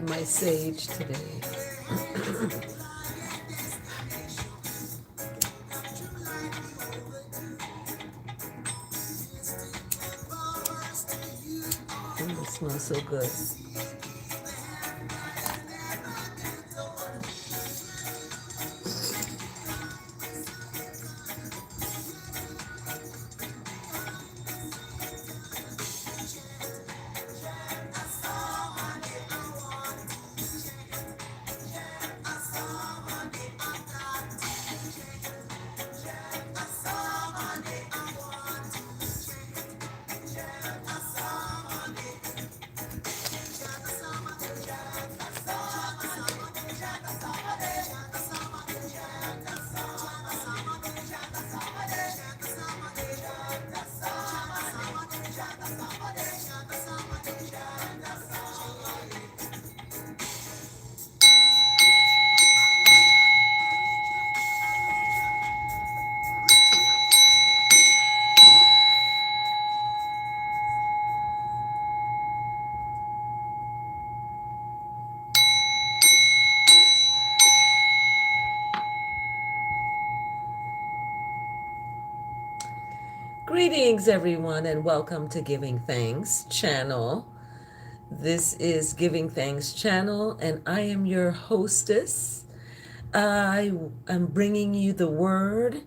My sage today. It smells so good. Greetings, everyone, and welcome to Giving Thanks channel. This is Giving Thanks channel, and I am your hostess. I am bringing you the word,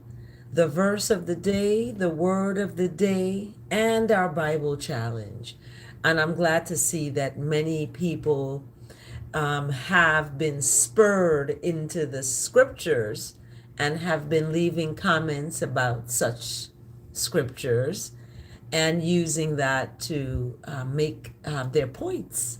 the verse of the day, the word of the day, and our Bible challenge. And I'm glad to see that many people have been spurred into the scriptures and have been leaving comments about such scriptures and using that to make their points.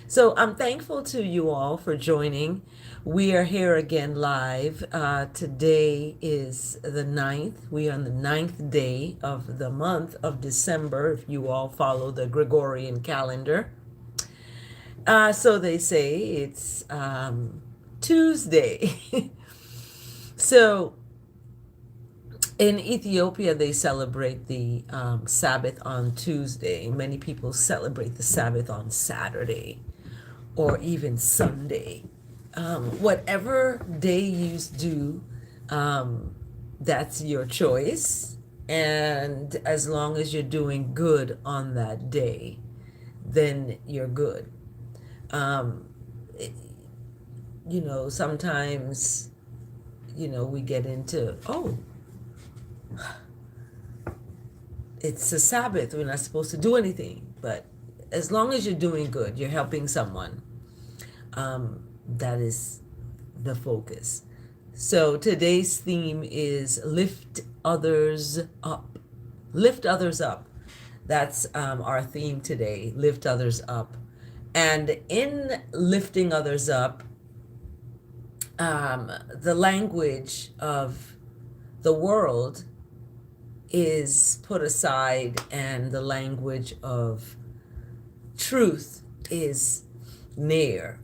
So I'm thankful to you all for joining. We are here again live. Today is the 9th. We are on the 9th day of the month of December, if you all follow the Gregorian calendar. So they say it's Tuesday. So in Ethiopia, they celebrate the Sabbath on Tuesday. Many people celebrate the Sabbath on Saturday or even Sunday. Whatever day you do, that's your choice. And as long as you're doing good on that day, then you're good. Sometimes, we get into, it's a Sabbath, we're not supposed to do anything. But as long as you're doing good, you're helping someone, that is the focus. So today's theme is lift others up. Lift others up. That's our theme today, lift others up. And in lifting others up, the language of the world is put aside, and the language of truth is near.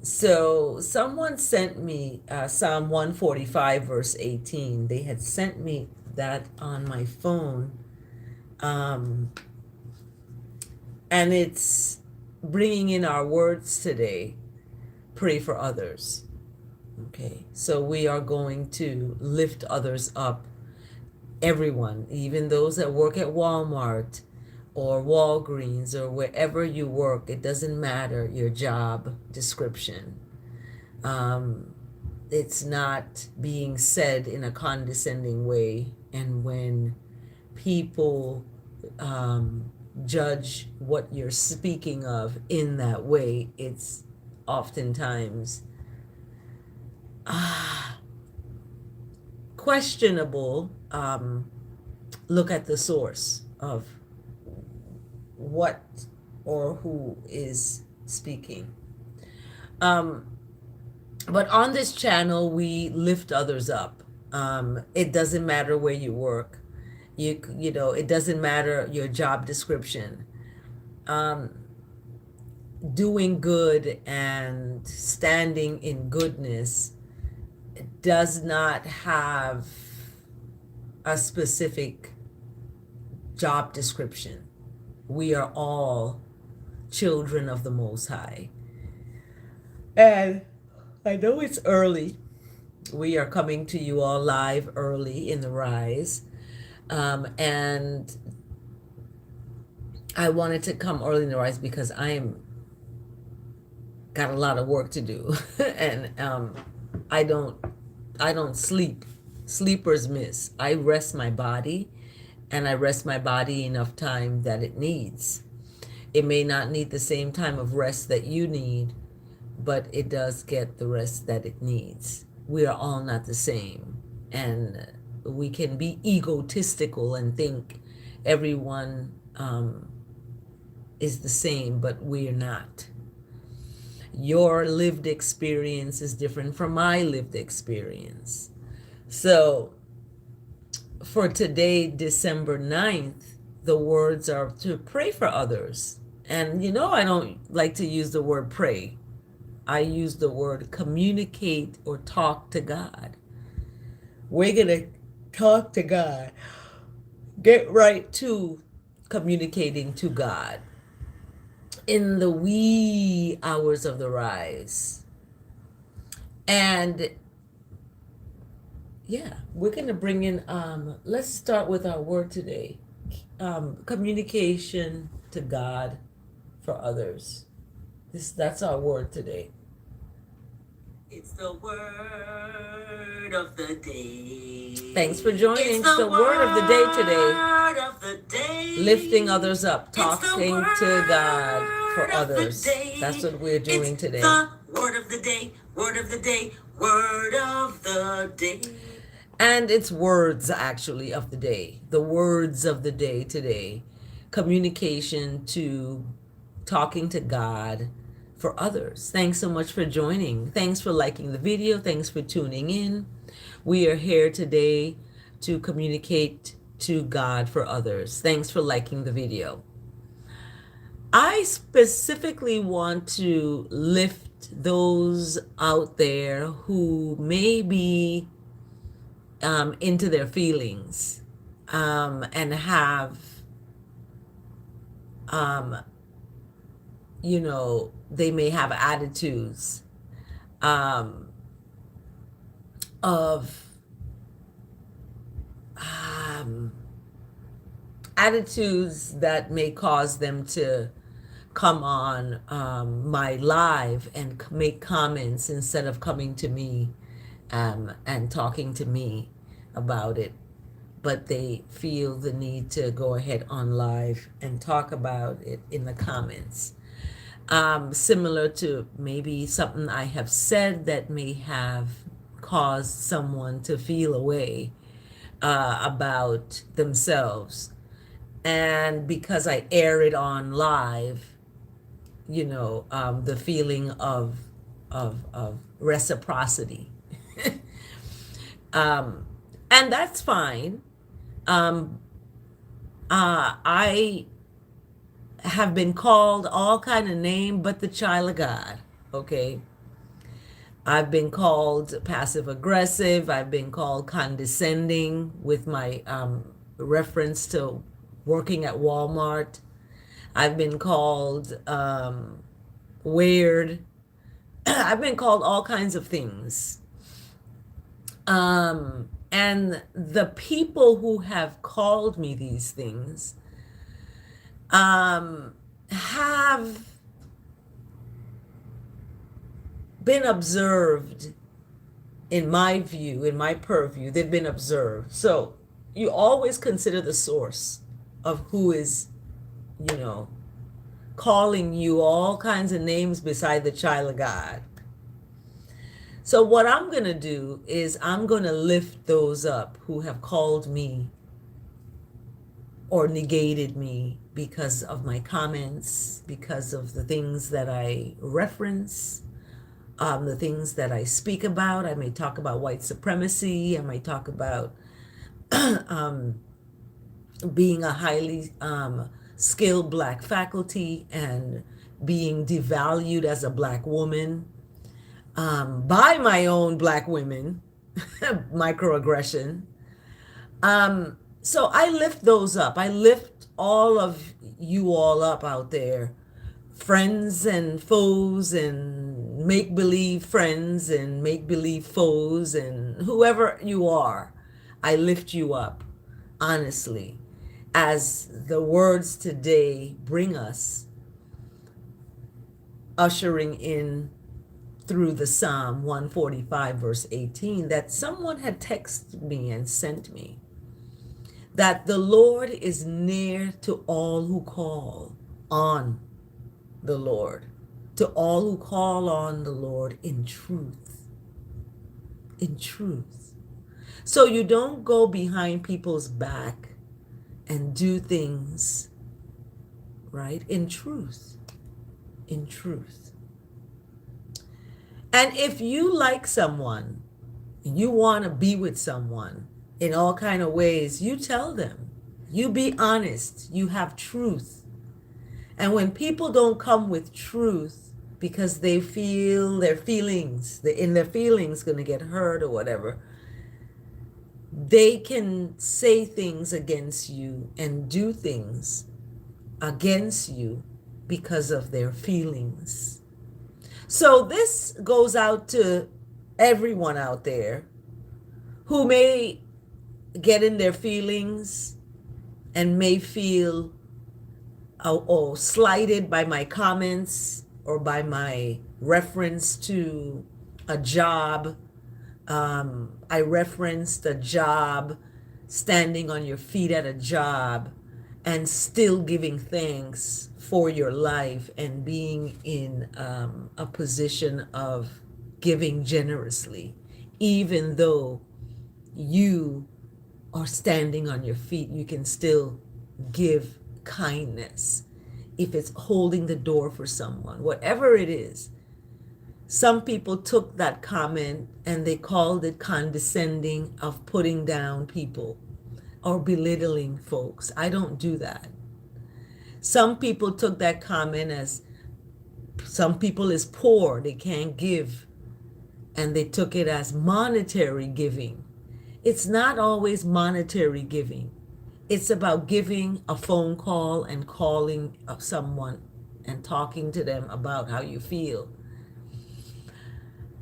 So someone sent me Psalm 145 verse 18. They had sent me that on my phone, and it's bringing in our words today. Pray for others. Okay, so we are going to lift others up. Everyone, even those that work at Walmart or Walgreens or wherever you work, it doesn't matter your job description. It's not being said in a condescending way. And when people judge what you're speaking of in that way, it's oftentimes questionable. Look at the source of what or who is speaking. But on this channel, we lift others up. It doesn't matter where you work. It doesn't matter your job description. Doing good and standing in goodness does not have a specific job description. We are all children of the Most High. And I know it's early. We are coming to you all live early in the rise. And I wanted to come early in the rise because I am got a lot of work to do. And I don't I don't sleep. Sleepers miss. I rest my body, and I rest my body enough time that it needs. It may not need the same time of rest that you need, but it does get the rest that it needs. We are all not the same. And we can be egotistical and think everyone is the same, but we're not. Your lived experience is different from my lived experience. So for today, December 9th, the words are to pray for others. And I don't like to use the word pray. I use the word communicate or talk to God. We're going to talk to God. Get right to communicating to God in the wee hours of the rise. And yeah, we're going to bring in, let's start with our word today. Communication to God for others. That's our word today. It's the word of the day. Thanks for joining. It's the word of the day today. Word of the day. Lifting others up, talking to God for others. That's what we're doing today. The word of the day, word of the day, word of the day. And it's words actually of the day. The words of the day today. Communication to talking to God for others. Thanks so much for joining. Thanks for liking the video. Thanks for tuning in. We are here today to communicate to God for others. Thanks for liking the video. I specifically want to lift those out there who may be into their feelings and have they may have attitudes attitudes that may cause them to come on my live and make comments instead of coming to me and talking to me about it. But they feel the need to go ahead on live and talk about it in the comments. Similar to maybe something I have said that may have caused someone to feel a way about themselves. And because I air it on live, the feeling of reciprocity. And that's fine. I have been called all kind of name but the child of God. Okay. I've been called passive aggressive. I've been called condescending with my reference to working at Walmart. I've been called weird. I've been called all kinds of things. And the people who have called me these things have been observed, in my view, in my purview. They've been observed. So you always consider the source of who is, calling you all kinds of names beside the child of God. So what I'm going to do is I'm going to lift those up who have called me or negated me because of my comments, because of the things that I reference, the things that I speak about. I may talk about white supremacy. I may talk about being a highly skilled Black faculty and being devalued as a Black woman by my own Black women, microaggression. So I lift those up. I lift all of you all up out there, friends and foes and make believe friends and make believe foes and whoever you are, I lift you up, honestly, as the words today bring us, ushering in through the Psalm 145, verse 18, that someone had texted me and sent me, that the Lord is near to all who call on the Lord, to all who call on the Lord in truth. In truth. So you don't go behind people's back and do things, right? In truth. In truth. And if you like someone, you want to be with someone in all kind of ways, you tell them. You be honest. You have truth. And when people don't come with truth because they feel their feelings, in their feelings going to get hurt or whatever, they can say things against you and do things against you because of their feelings. So this goes out to everyone out there who may get in their feelings and may feel slighted by my comments or by my reference to a job. I referenced a job, standing on your feet at a job and still giving thanks for your life and being in a position of giving generously, even though you are standing on your feet, you can still give kindness. If it's holding the door for someone, whatever it is. Some people took that comment and they called it condescending, of putting down people or belittling folks. I don't do that. Some people took that comment as some people is poor, they can't give, and they took it as monetary giving. It's not always monetary giving. It's about giving a phone call and calling someone and talking to them about how you feel.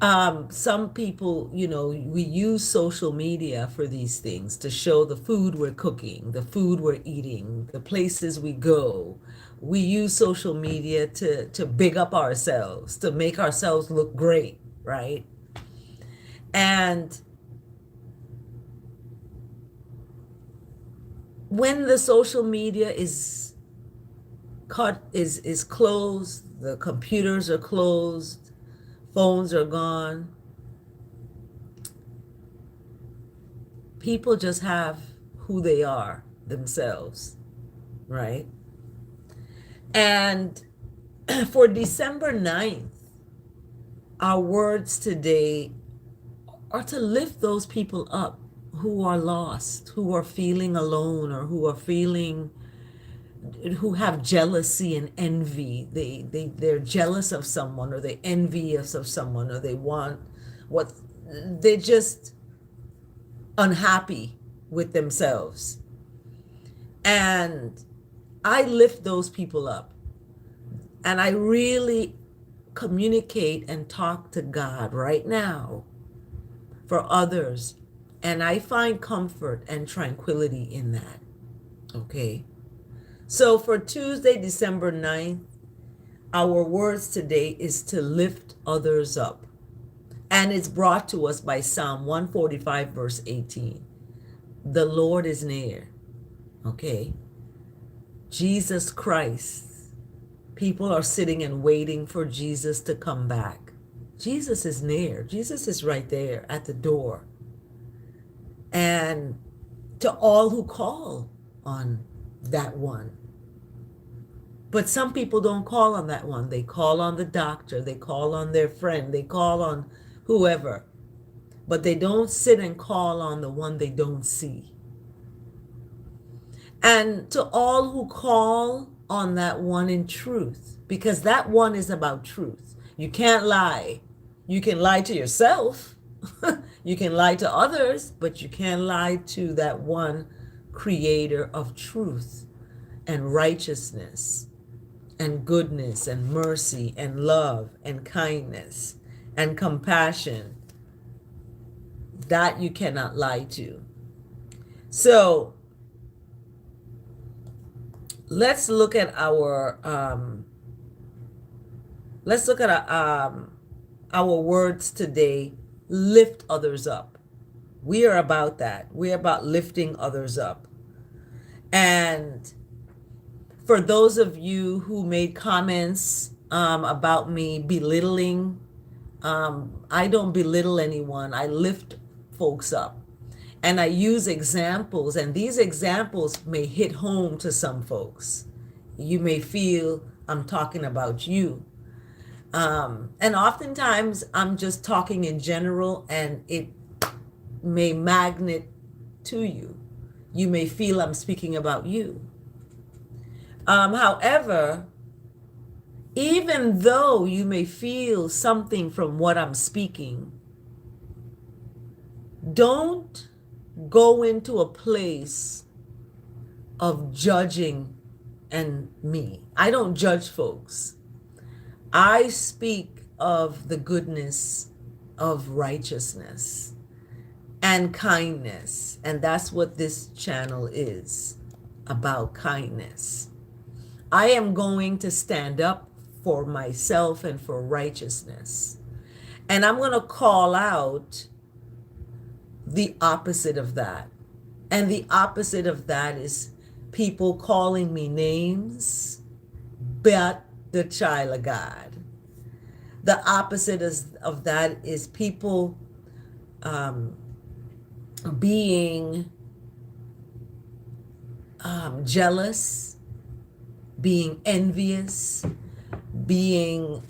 Some people, we use social media for these things to show the food we're cooking, the food we're eating, the places we go. We use social media to big up ourselves, to make ourselves look great, right? And when the social media is closed, the computers are closed, phones are gone, people just have who they are themselves, right? And for December 9th, our words today are to lift those people up who are lost, who are feeling alone, or who have jealousy and envy. They're jealous of someone, or they envious of someone, or they're just unhappy with themselves. And I lift those people up, and I really communicate and talk to God right now for others. And I find comfort and tranquility in that. Okay. So for Tuesday, December 9th, our words today is to lift others up. And it's brought to us by Psalm 145, verse 18. The Lord is near. Okay. Jesus Christ. People are sitting and waiting for Jesus to come back. Jesus is near. Jesus is right there at the door. And to all who call on that one. But some people don't call on that one. They call on the doctor. They call on their friend. They call on whoever. But they don't sit and call on the one they don't see. And to all who call on that one in truth, because that one is about truth. You can't lie. You can lie to yourself. You can lie to others, but you can't lie to that one creator of truth and righteousness and goodness and mercy and love and kindness and compassion that you cannot lie to. So let's look at our words today. Lift others up. We are about that. We're about lifting others up. And for those of you who made comments about me belittling, I don't belittle anyone. I lift folks up. And I use examples, and these examples may hit home to some folks. You may feel I'm talking about you. And oftentimes I'm just talking in general, and it may magnet to you. You may feel I'm speaking about you. However, even though you may feel something from what I'm speaking, don't go into a place of judging and me. I don't judge folks. I speak of the goodness of righteousness and kindness. And that's what this channel is about, kindness. I am going to stand up for myself and for righteousness. And I'm going to call out the opposite of that. And the opposite of that is people calling me names, but the child of God. The opposite of that is people being jealous, being envious, being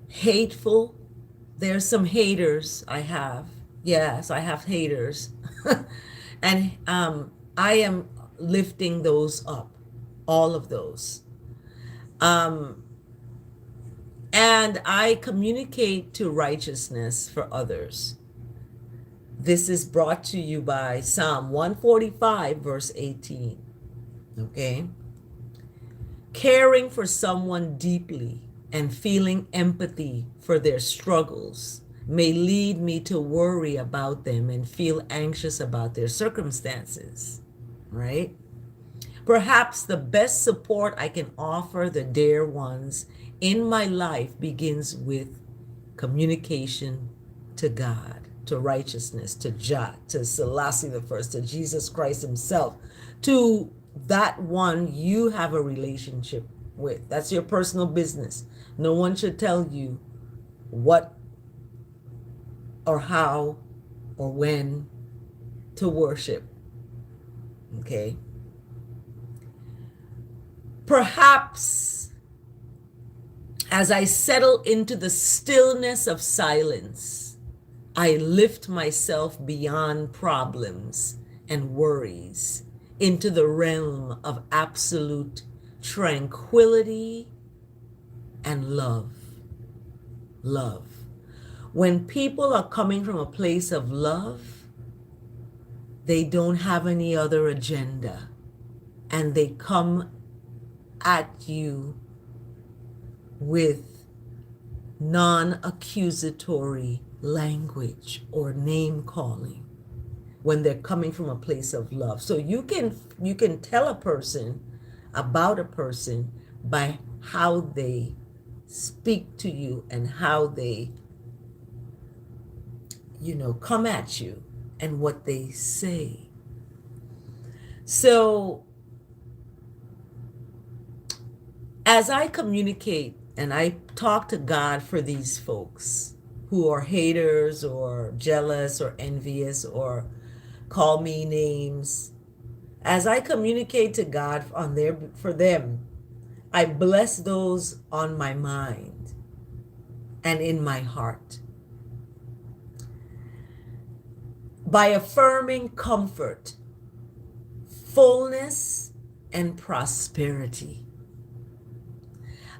hateful. There's some haters I have. Yes, I have haters. And I am lifting those up, all of those. And I communicate to righteousness for others. This is brought to you by Psalm 145, verse 18. Okay? Caring for someone deeply and feeling empathy for their struggles may lead me to worry about them and feel anxious about their circumstances, right? Perhaps the best support I can offer the dear ones in my life begins with communication to God, to righteousness, to Jah, to Selassie the First, to Jesus Christ himself, to that one you have a relationship with. That's your personal business. No one should tell you what or how or when to worship. Okay? Perhaps as I settle into the stillness of silence, I lift myself beyond problems and worries into the realm of absolute tranquility and love. Love. When people are coming from a place of love, they don't have any other agenda, and they come at you with non-accusatory language or name calling when they're coming from a place of love. So you can tell a person about a person by how they speak to you and how they come at you and what they say. So as I communicate and I talk to God for these folks who are haters or jealous or envious or call me names, as I communicate to God for them, I bless those on my mind and in my heart by affirming comfort, fullness, and prosperity.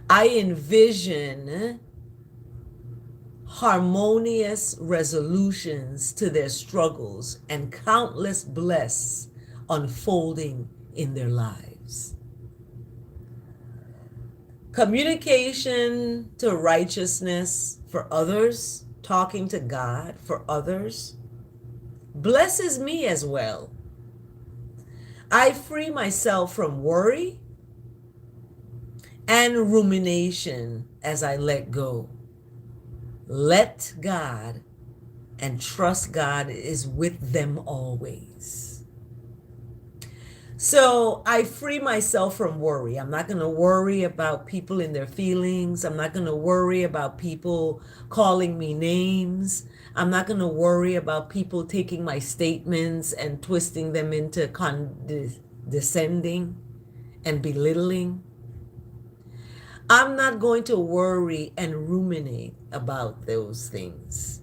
I envision harmonious resolutions to their struggles and countless blessings unfolding in their lives. Communication to righteousness for others, talking to God for others, blesses me as well. I free myself from worry and rumination as I let go. Let God and trust God is with them always. So I free myself from worry. I'm not going to worry about people in their feelings. I'm not going to worry about people calling me names. I'm not going to worry about people taking my statements and twisting them into condescending and belittling. I'm not going to worry and ruminate about those things.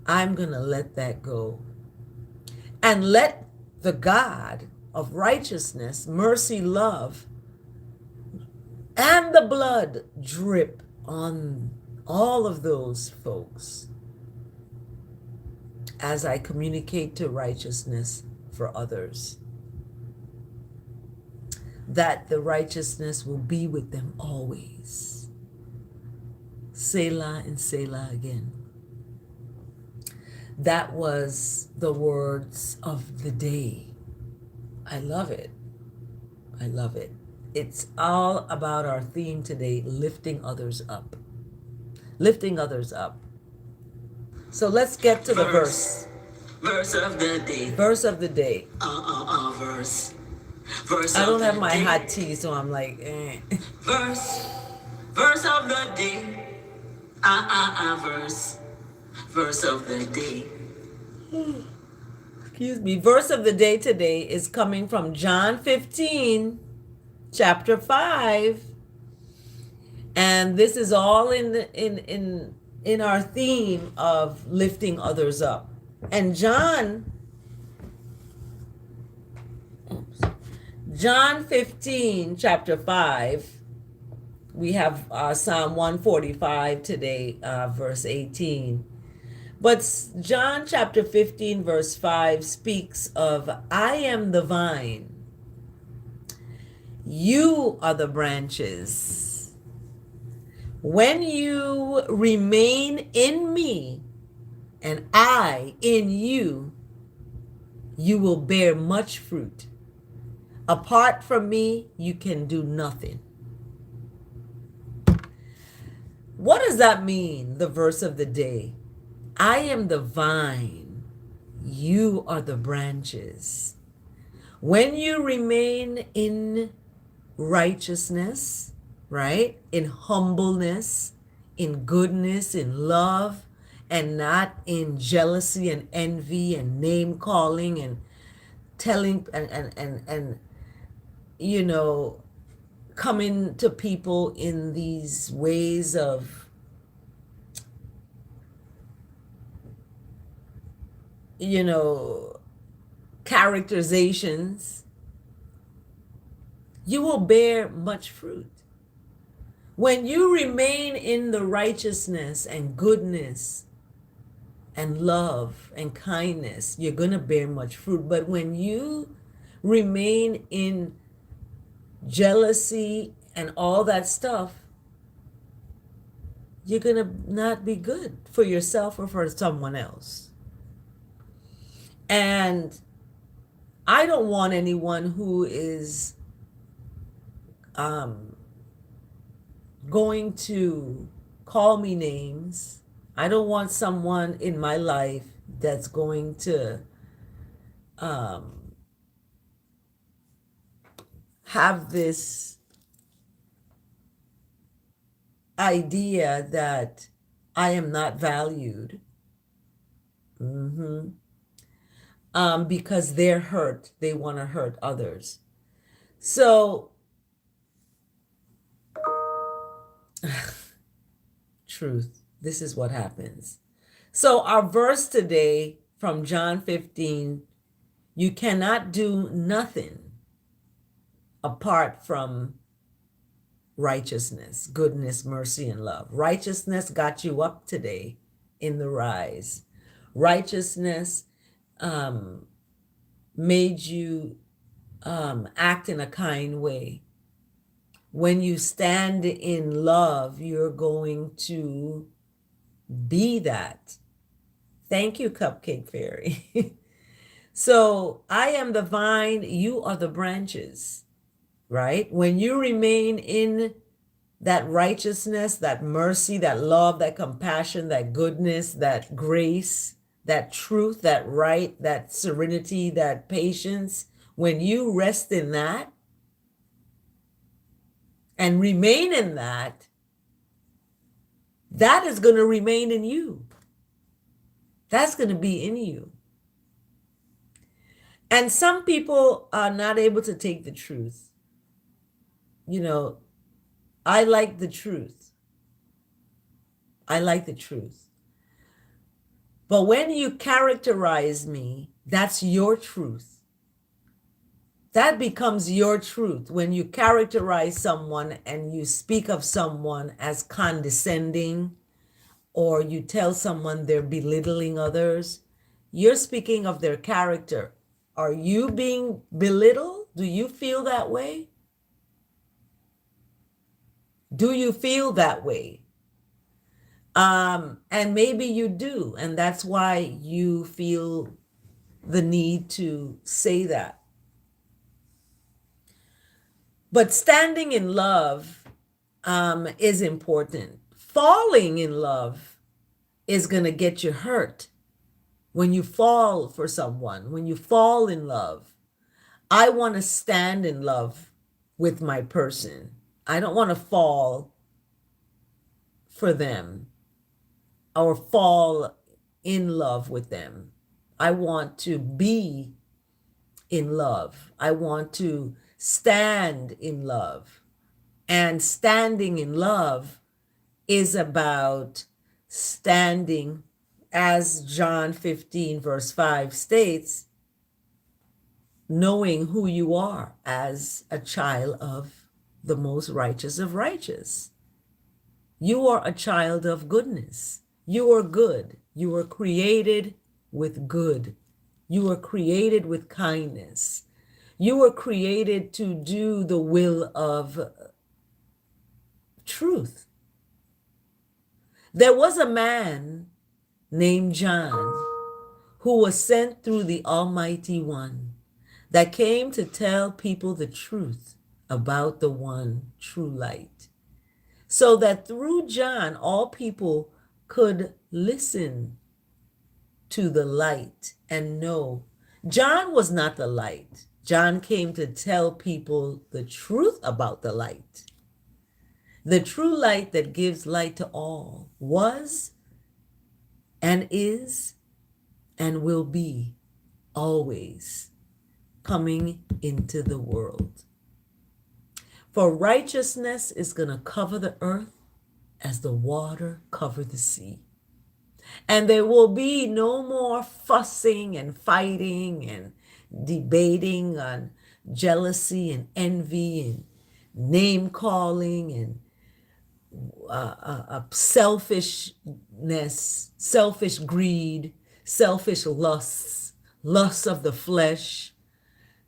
I'm going to let that go. And let the God of righteousness, mercy, love, and the blood drip on all of those folks as I communicate to righteousness for others. That the righteousness will be with them always. Selah and Selah again. That was the words of the day. I love it. I love it. It's all about our theme today, lifting others up. Lifting others up. So let's get to the verse. Verse of the day. Verse of the day. Verse. Verse I don't of have the my day. hot tea, so I'm like, Verse. Verse of the day. Verse. Verse of the day. Excuse me. Verse of the day today is coming from John 15, chapter 5. And this is all in our theme of lifting others up. And John 15, chapter 5, we have Psalm 145 today, verse 18. But John chapter 15, verse 5 speaks of, I am the vine, you are the branches. When you remain in me and I in you, you will bear much fruit. Apart from me, you can do nothing. What does that mean, the verse of the day? I am the vine, you are the branches. When you remain in righteousness, right? In humbleness, in goodness, in love, and not in jealousy and envy and name calling and telling and you know, coming to people in these ways of, you know, characterizations, you will bear much fruit. When you remain in the righteousness and goodness and love and kindness, you're going to bear much fruit. But when you remain in jealousy and all that stuff, you're going to not be good for yourself or for someone else. And I don't want anyone who is going to call me names. I don't want someone in my life that's going to have this idea that I am not valued because they're hurt. They want to hurt others. So, truth, this is what happens. So our verse today from John 15, you cannot do nothing apart from righteousness, goodness, mercy, and love. Righteousness got you up today in the rise. Righteousness made you act in a kind way. When you stand in love, you're going to be that. Thank you, Cupcake Fairy. So I am the vine, you are the branches, right? When you remain in that righteousness, that mercy, that love, that compassion, that goodness, that grace, that truth, that right, that serenity, that patience, when you rest in that and remain in that, that is going to remain in you. That's going to be in you. And some people are not able to take the truth. You know, I like the truth. I like the truth. But when you characterize me, that's your truth. That becomes your truth. When you characterize someone and you speak of someone as condescending, or you tell someone they're belittling others, you're speaking of their character. Are you being belittled? Do you feel that way? Do you feel that way? And maybe you do, and that's why you feel the need to say that. But standing in love is important. Falling in love is going to get you hurt. When you fall for someone, when you fall in love, I want to stand in love with my person. I don't want to fall for them or fall in love with them. I want to be in love. I want to stand in love. And standing in love is about standing, as John 15, verse 5 states, knowing who you are as a child of the most righteous of righteous. You are a child of goodness. You are good. You were created with good. You were created with kindness. You were created to do the will of truth. There was a man named John who was sent through the Almighty One that came to tell people the truth about the one true light, so that through John, all people could listen to the light and know. John was not the light. John came to tell people the truth about the light. The true light that gives light to all was and is and will be always coming into the world. For righteousness is going to cover the earth as the water cover the sea. And there will be no more fussing and fighting and debating on jealousy and envy and name calling and selfishness, selfish greed, selfish lusts, lusts of the flesh.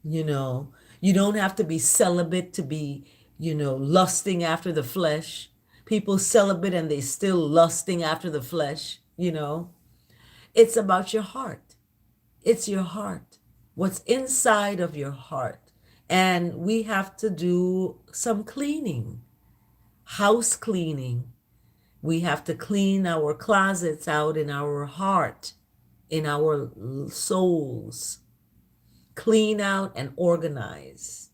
You know, you don't have to be celibate to be, lusting after the flesh. People celibate and they still lusting after the flesh, It's about your heart. It's your heart. What's inside of your heart. And we have to do some cleaning, house cleaning. We have to clean our closets out in our heart, in our souls. Clean out and organize.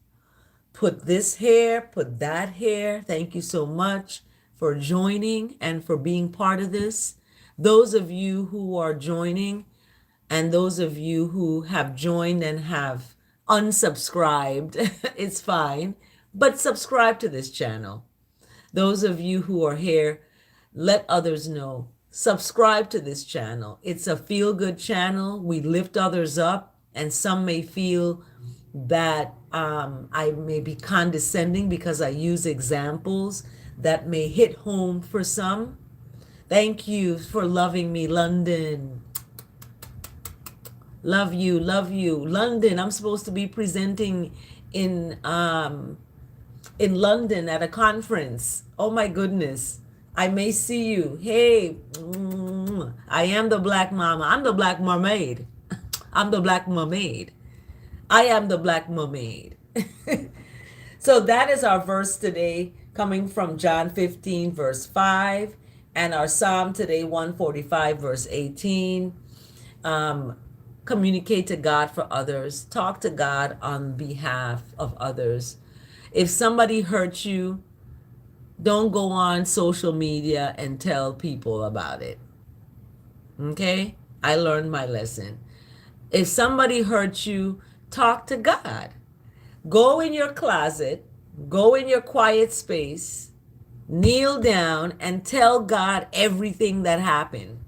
Put this here, put that here. Thank you so much for joining and for being part of this. Those of you who are joining and those of you who have joined and have unsubscribed, it's fine, but subscribe to this channel. Those of you who are here, let others know. Subscribe to this channel. It's a feel-good channel. We lift others up, and some may feel that I may be condescending because I use examples that may hit home for some. Thank you for loving me, London. Love you, love you. London, I'm supposed to be presenting in London at a conference. Oh my goodness. I may see you. Hey, I am the black mama. I'm the black mermaid. I'm the black mermaid. I am the black mermaid. So that is our verse today, coming from John 15, verse 5, and our psalm today, 145, verse 18. Communicate to God for others. Talk to God on behalf of others. If somebody hurts you, don't go on social media and tell people about it. Okay? I learned my lesson. If somebody hurts you, talk to God. Go in your closet, go in your quiet space, kneel down, and tell God everything that happened.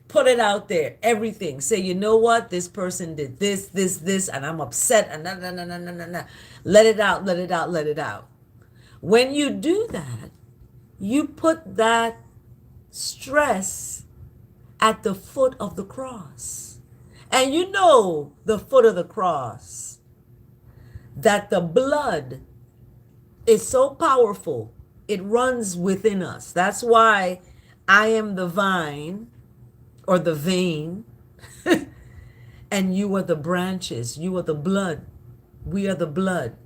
Put it out there, everything. Say, you know what? This person did this, and I'm upset, and nah. Let it out, let it out, let it out. When you do that, you put that stress at the foot of the cross. And you know the foot of the cross, that the blood is so powerful, it runs within us. That's why I am the vine or the vein, and you are the branches. You are the blood. We are the blood.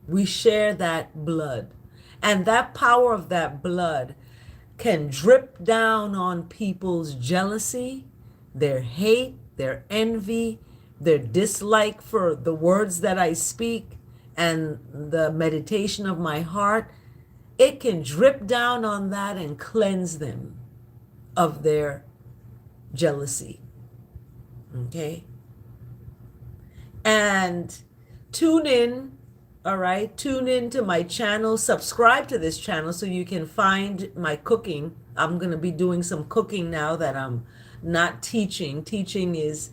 We share that blood. And that power of that blood can drip down on people's jealousy, their hate, their envy, their dislike for the words that I speak and the meditation of my heart. It can drip down on that and cleanse them of their jealousy. Okay? And tune in, all right? Tune in to my channel. Subscribe to this channel so you can find my cooking. I'm going to be doing some cooking now that I'm not teaching. Teaching is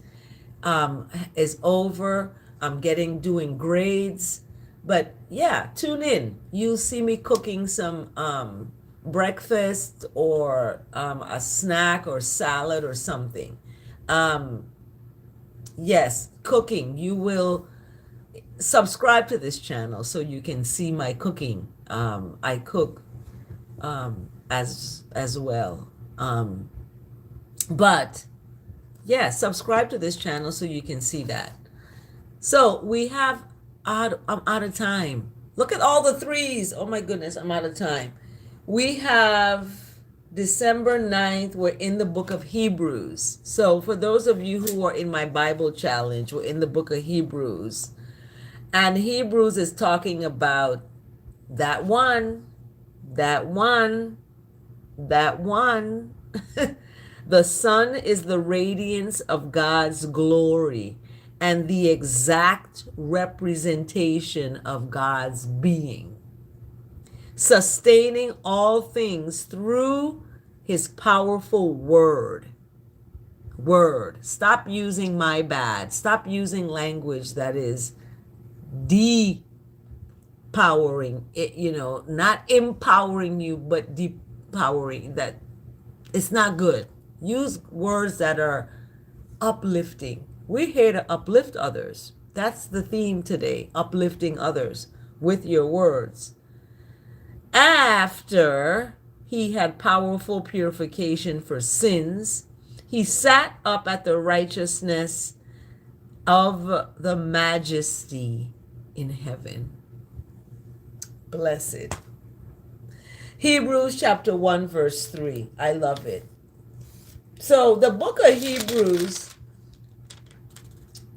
over. I'm doing grades. But yeah, tune in. You'll see me cooking some breakfast or a snack or salad or something. Yes, cooking. You will subscribe to this channel so you can see my cooking. I cook as well. But yeah, subscribe to this channel so you can see that. So I'm out of time. Look at all the threes. Oh my goodness, I'm out of time. We have December 9th. We're in the book of Hebrews. So for those of you who are in my Bible challenge, we're in the book of Hebrews. And Hebrews is talking about that one. The sun is the radiance of God's glory and the exact representation of God's being, sustaining all things through his powerful word. Stop using my bad. Stop using language that is depowering it, not empowering you, but depowering. That it's not good. Use words that are uplifting. We're here to uplift others. That's the theme today, uplifting others with your words. After he had powerful purification for sins, he sat up at the righteousness of the majesty in heaven. Blessed. Hebrews chapter 1 verse 3. I love it. So the book of Hebrews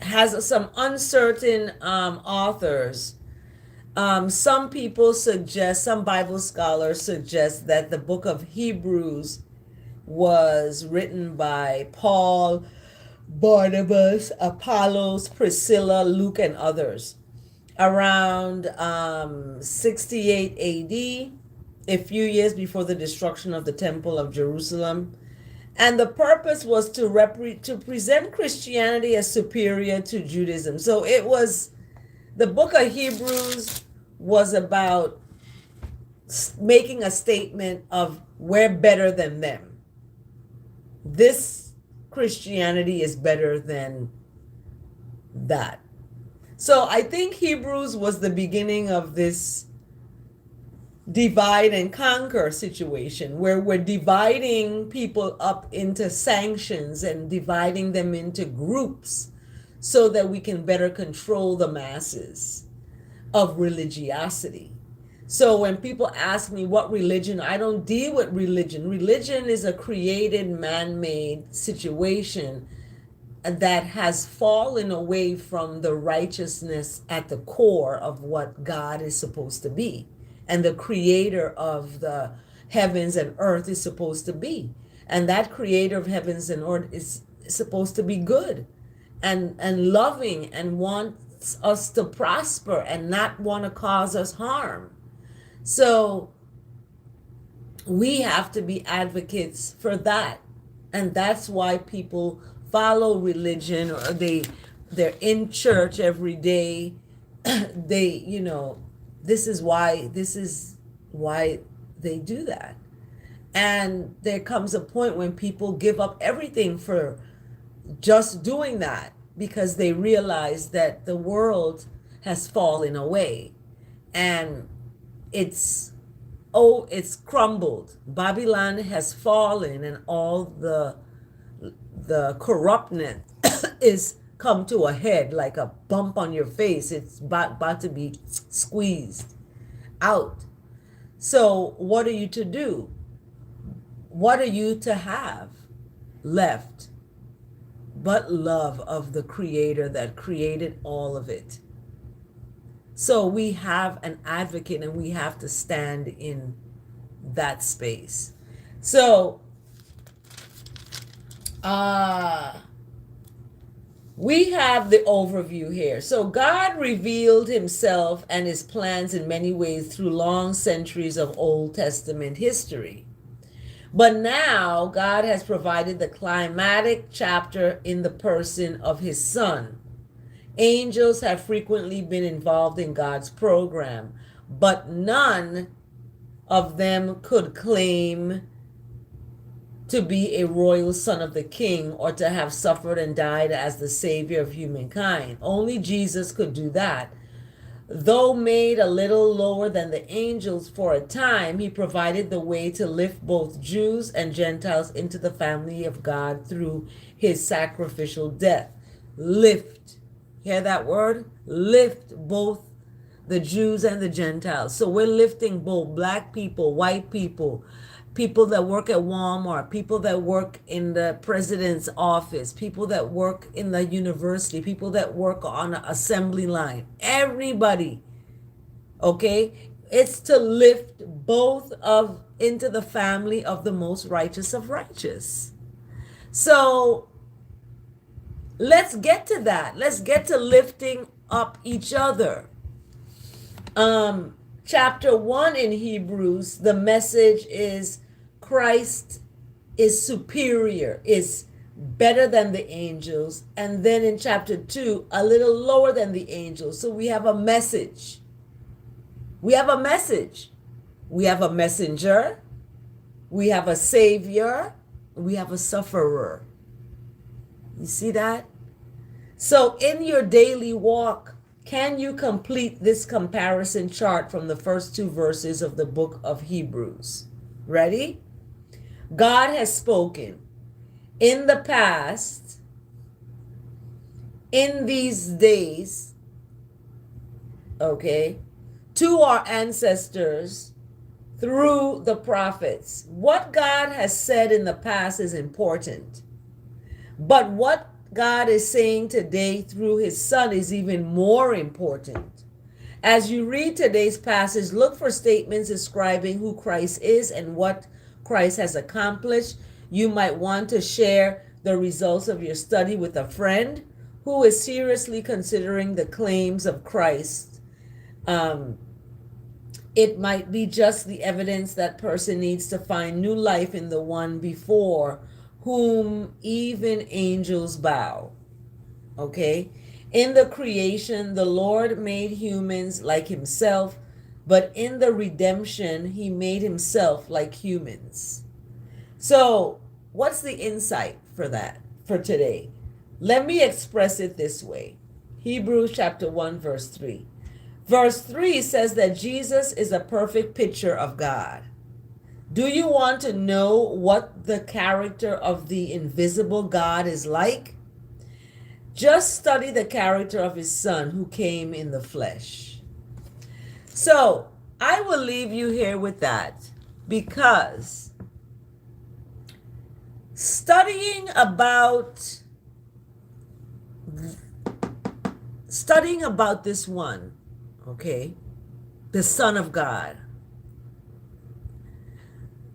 has some uncertain authors. Some people suggest, some Bible scholars suggest that the book of Hebrews was written by Paul, Barnabas, Apollos, Priscilla, Luke, and others around 68 AD, a few years before the destruction of the Temple of Jerusalem. And the purpose was to present Christianity as superior to Judaism. So it was, the book of Hebrews was about making a statement of we're better than them. This Christianity is better than that. So I think Hebrews was the beginning of this divide and conquer situation where we're dividing people up into sanctions and dividing them into groups so that we can better control the masses of religiosity. So when people ask me what religion, I don't deal with religion. Religion is a created, man-made situation that has fallen away from the righteousness at the core of what God is supposed to be and the creator of the heavens and earth is supposed to be. And that creator of heavens and earth is supposed to be good and loving and wants us to prosper and not want to cause us harm. So we have to be advocates for that. And that's why people follow religion, or they're in church every day. This is why they do that. And there comes a point when people give up everything for just doing that because they realize that the world has fallen away and it's crumbled. Babylon has fallen and all the corruptness is come to a head like a bump on your face. It's about to be squeezed out. So what are you to do? What are you to have left but love of the creator that created all of it? So we have an advocate and we have to stand in that space. So we have the overview here. So God revealed himself and his plans in many ways through long centuries of Old Testament history. But now God has provided the climatic chapter in the person of his Son. Angels have frequently been involved in God's program, but none of them could claim to be a royal son of the king or to have suffered and died as the savior of humankind. Only Jesus could do that. Though made a little lower than the angels for a time, he provided the way to lift both Jews and Gentiles into the family of God through his sacrificial death. Lift. Hear that word? Lift both the Jews and the Gentiles. So we're lifting both black people, white people, people that work at Walmart, people that work in the president's office, people that work in the university, people that work on an assembly line, everybody. Okay? It's to lift both of into the family of the most righteous of righteous. So let's get to that. Let's get to lifting up each other. Chapter 1 in Hebrews, the message is Christ is superior, is better than the angels. And then in chapter 2, a little lower than the angels. So we have a message. We have a message. We have a messenger. We have a savior. We have a sufferer. You see that? So in your daily walk, can you complete this comparison chart from the first 2 verses of the book of Hebrews? Ready? God has spoken in the past, in these days, okay, to our ancestors through the prophets. What God has said in the past is important, but what God is saying today through his Son is even more important. As you read today's passage, look for statements describing who Christ is and what Christ has accomplished. You might want to share the results of your study with a friend who is seriously considering the claims of Christ. It might be just the evidence that person needs to find new life in the one before whom even angels bow. Okay? In the creation, the Lord made humans like himself, but in the redemption, he made himself like humans. So, what's the insight for that for today. Let me express it this way. Hebrews chapter 1, verse 3. Verse 3 says that Jesus is a perfect picture of God. Do you want to know what the character of the invisible God is like? Just study the character of his son who came in the flesh. So I will leave you here with that, because studying about this one, okay, the Son of God,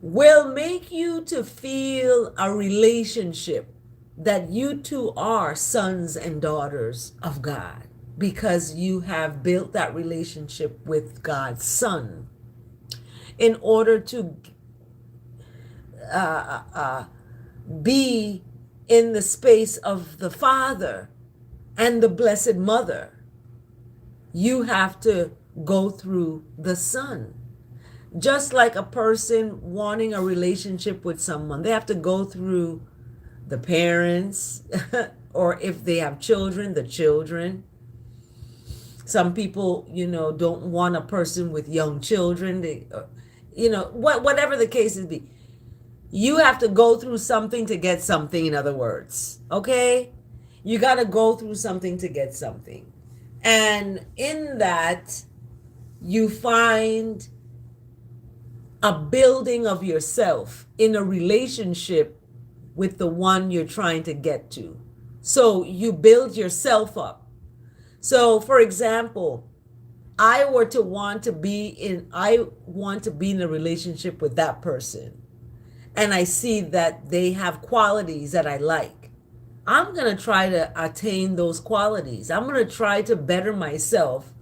will make you to feel a relationship that you two are sons and daughters of God, because you have built that relationship with God's Son in order to be in the space of the Father and the Blessed Mother. You have to go through the Son. Just like a person wanting a relationship with someone, they have to go through the parents, or if they have children, the children. Some people, don't want a person with young children. They, whatever the case is be. You have to go through something to get something, in other words. Okay? You got to go through something to get something. And in that, you find a building of yourself in a relationship with the one you're trying to get to. So you build yourself up. So for example, I want to be in a relationship with that person, and I see that they have qualities that I like. I'm going to try to attain those qualities. I'm going to try to better myself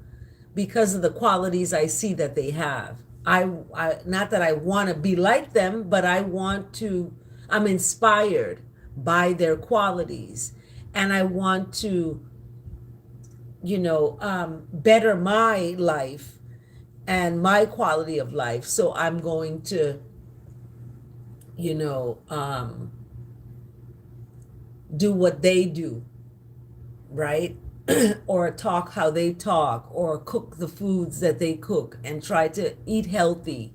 because of the qualities I see that they have. I not that I want to be like them, but I'm inspired by their qualities, and I want to, better my life and my quality of life. So I'm going to, do what they do, right? Or talk how they talk, or cook the foods that they cook, and try to eat healthy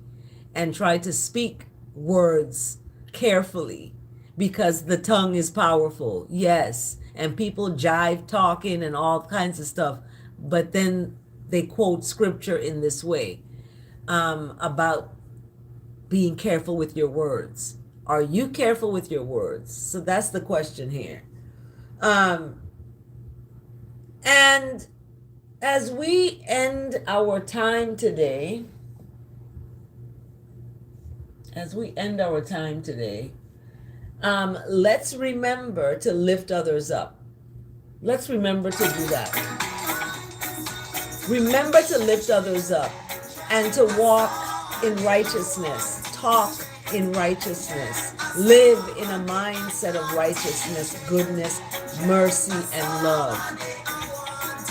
and try to speak words carefully, because the tongue is powerful. Yes, and people jive talking and all kinds of stuff, but then they quote scripture in this way, about being careful with your words. Are you careful with your words? So that's the question here. And as we end our time today, let's remember to lift others up. Let's remember to do that. Remember to lift others up and to walk in righteousness, talk in righteousness, live in a mindset of righteousness, goodness, mercy, and love.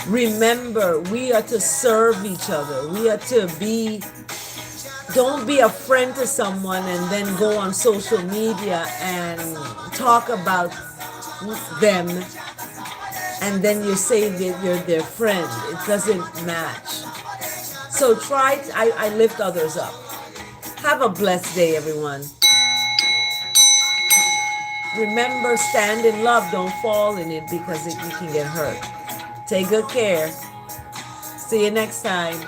Remember, we are to serve each other. We are to don't be a friend to someone and then go on social media and talk about them, and then you say that you're their friend. It doesn't match. So I lift others up. Have a blessed day, everyone. Remember, stand in love. Don't fall in it, because you can get hurt. Take good care. See you next time.